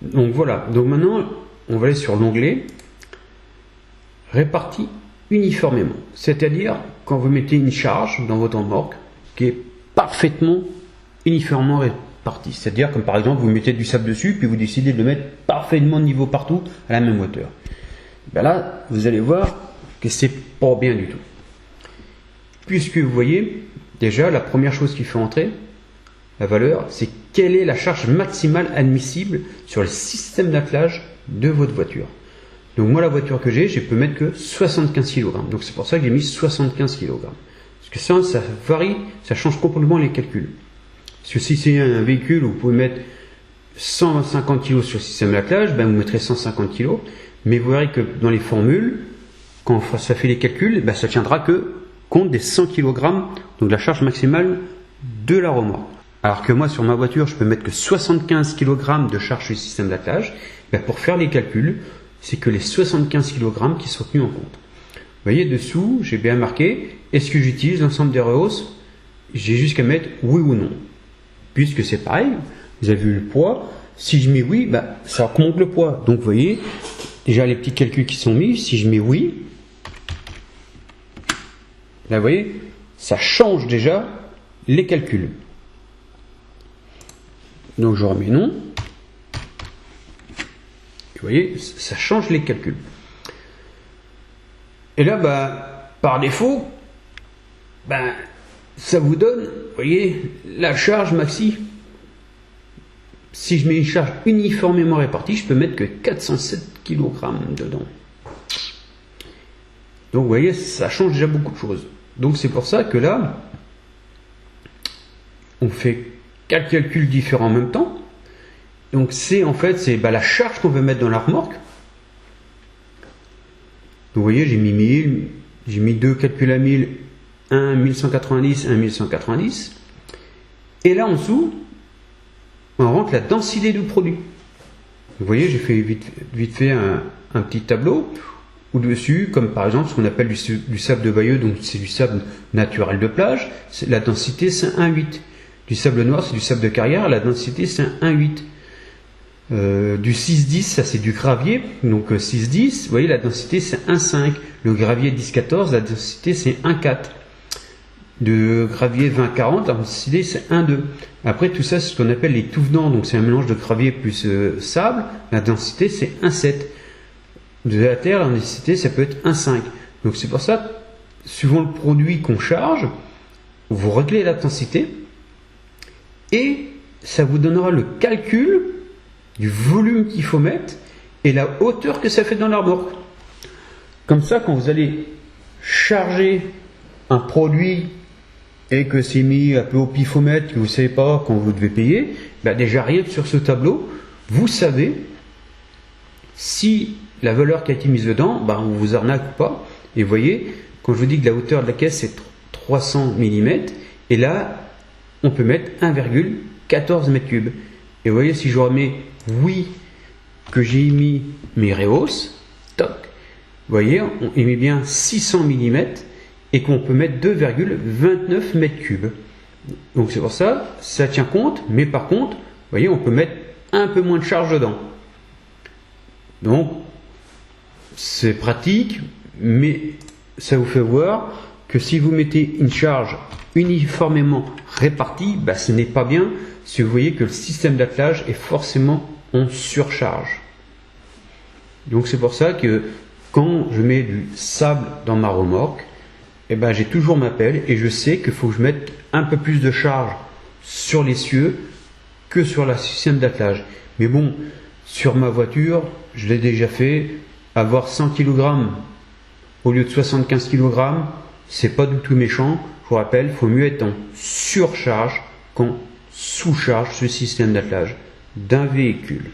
Donc voilà, donc maintenant on va aller sur l'onglet réparti uniformément, c'est-à-dire quand vous mettez une charge dans votre remorque qui est parfaitement uniformément répartie, c'est-à-dire comme par exemple vous mettez du sable dessus puis vous décidez de le mettre parfaitement de niveau partout à la même hauteur, ben là vous allez voir que c'est pas bien du tout, puisque vous voyez déjà la première chose qui fait entrer la valeur, c'est quelle est la charge maximale admissible sur le système d'attelage de votre voiture. Donc moi la voiture que j'ai, je peux mettre que 75 kg. Donc c'est pour ça que j'ai mis 75 kg. Parce que ça varie, ça change complètement les calculs. Parce que si c'est un véhicule où vous pouvez mettre 150 kg sur le système d'attelage, ben vous mettrez 150 kg. Mais vous verrez que dans les formules, quand ça fait les calculs, ben ça tiendra que compte des 100 kg, donc la charge maximale de la remorque. Alors que moi sur ma voiture, je peux mettre que 75 kg de charge sur le système d'attelage. Ben pour faire les calculs, c'est que les 75 kg qui sont tenus en compte. Vous voyez dessous, j'ai bien marqué, est-ce que j'utilise l'ensemble des rehausses? J'ai juste qu'à mettre oui ou non. Puisque c'est pareil, vous avez vu le poids, si je mets oui, ben, ça augmente le poids. Donc vous voyez, déjà les petits calculs qui sont mis, si je mets oui, là vous voyez, ça change déjà les calculs. Donc je remets non. Vous voyez, ça change les calculs. Et là, bah, par défaut, bah, ça vous donne, vous voyez, la charge maxi. Si je mets une charge uniformément répartie, je peux mettre que 407 kg dedans. Donc vous voyez, ça change déjà beaucoup de choses. Donc c'est pour ça que là, on fait 4 calculs différents en même temps. Donc c'est en fait la charge qu'on veut mettre dans la remorque. Donc vous voyez, j'ai mis 1000, j'ai mis deux calculs à 1000, un 1190, un 1190. Et là en dessous, on rentre la densité du produit. Vous voyez, j'ai fait vite fait un petit tableau où dessus, comme par exemple ce qu'on appelle du sable de Bayeux, donc c'est du sable naturel de plage, la densité c'est 1,8. Du sable noir, c'est du sable de carrière, la densité c'est 1,8. Du 6,10, ça c'est du gravier, donc 6,10, vous voyez la densité c'est 1,5. Le gravier 10,14, la densité c'est 1,4. De gravier 20,40, la densité c'est 1,2. Après tout ça c'est ce qu'on appelle les tout venants, donc c'est un mélange de gravier plus sable, la densité c'est 1,7. De la terre, la densité ça peut être 1,5. Donc c'est pour ça, suivant le produit qu'on charge, vous réglez la densité et ça vous donnera le calcul du volume qu'il faut mettre et la hauteur que ça fait dans la remorque. Comme ça, quand vous allez charger un produit et que c'est mis un peu au pifomètre, que vous ne savez pas quand vous devez payer, ben déjà rien que sur ce tableau, vous savez si la valeur qui a été mise dedans, ben on vous arnaque ou pas. Et vous voyez, quand je vous dis que la hauteur de la caisse c'est 300 mm, et là on peut mettre 1,14 m3. Et vous voyez, si je remets oui, que j'ai mis mes rehausses, toc, vous voyez, on émet bien 600 mm et qu'on peut mettre 2,29 m3. Donc c'est pour ça, ça tient compte, mais par contre, vous voyez, on peut mettre un peu moins de charge dedans. Donc, c'est pratique, mais ça vous fait voir que si vous mettez une charge uniformément répartie, bah, ce n'est pas bien si vous voyez que le système d'attelage est forcément en surcharge. Donc c'est pour ça que quand je mets du sable dans ma remorque, eh ben, j'ai toujours ma pelle et je sais qu'il faut que je mette un peu plus de charge sur l'essieu que sur le système d'attelage. Mais bon, sur ma voiture, je l'ai déjà fait, avoir 100 kg au lieu de 75 kg, c'est pas du tout méchant. Je vous rappelle, il faut mieux être en surcharge qu'en sous-charge ce système d'attelage d'un véhicule.